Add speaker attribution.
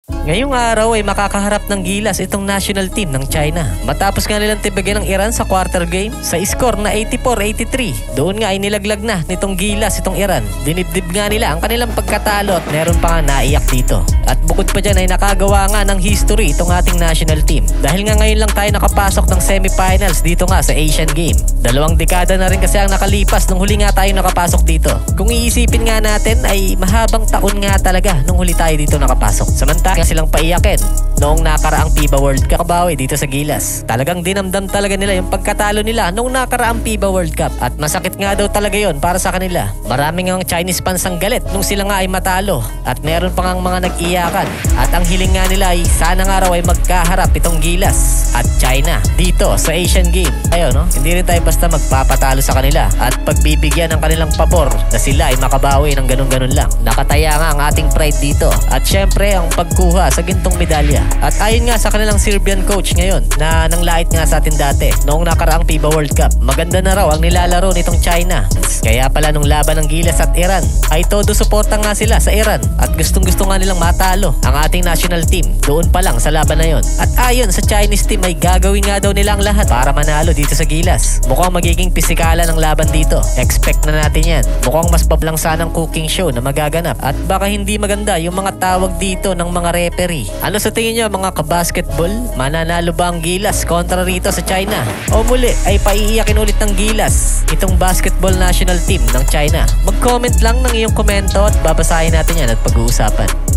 Speaker 1: Ngayong araw ay makakaharap ng Gilas itong national team ng China. Matapos nga nilang tibagin ng Iran sa quarter game sa score na 84-83. Doon nga ay nilaglag na nitong Gilas itong Iran. Dinibdib nga nila ang kanilang pagkatalo at meron pa nga naiyak dito. At bukod pa dyan ay nakagawa nga ng history itong ating national team. Dahil nga ngayon lang tayo nakapasok ng semifinals dito nga sa Asian Game. 2 dekada na rin kasi ang nakalipas nung huli nga tayo nakapasok dito. Kung iisipin nga natin ay mahabang taon nga talaga nung huli tayo dito nakapasok. Samantala nga silang paiyakin noong nakaraang FIBA World Cup kabawi dito sa Gilas. Talagang dinamdam talaga nila yung pagkatalo nila noong nakaraang FIBA World Cup at masakit nga daw talaga yon para sa kanila. Maraming ang Chinese fans ang galit nung sila nga ay matalo at meron pa ngang mga nag-iyakan at ang hiling nga nila ay sana nga raw ay magkaharap itong Gilas at China dito sa Asian Game. Ayun no, hindi rin tayo basta magpapatalo sa kanila at pagbibigyan ng kanilang pabor na sila ay makabawi ng ganun-ganun lang. Nakataya nga ang ating pride dito at syempre ang pagkuha sa gintong medalya. At ayon nga sa kanilang Serbian coach ngayon na nanglait nga sa atin dati noong nakaraang FIBA World Cup, maganda na raw ang nilalaro nitong China. Kaya pala nung laban ng Gilas at Iran ay todo suporta nga sila sa Iran at gustong-gusto nga nilang matalo ang ating national team doon pa lang sa laban na yon. At ayon sa Chinese team ay gagawin nga daw nila ang lahat para manalo dito sa Gilas. Mukhang magiging pisikalan ang laban dito. Expect na natin yan. Mukhang mas pablangsan ang cooking show na magaganap at baka hindi maganda yung mga tawag dito ng mga referee. Ano sa tingin nyo mga kabasketball? Mananalo ba ang Gilas kontra rito sa China? O muli ay paiiyakin ulit ng Gilas itong basketball national team ng China? Mag-comment lang ng iyong komento at babasahin natin yan at pag-uusapan.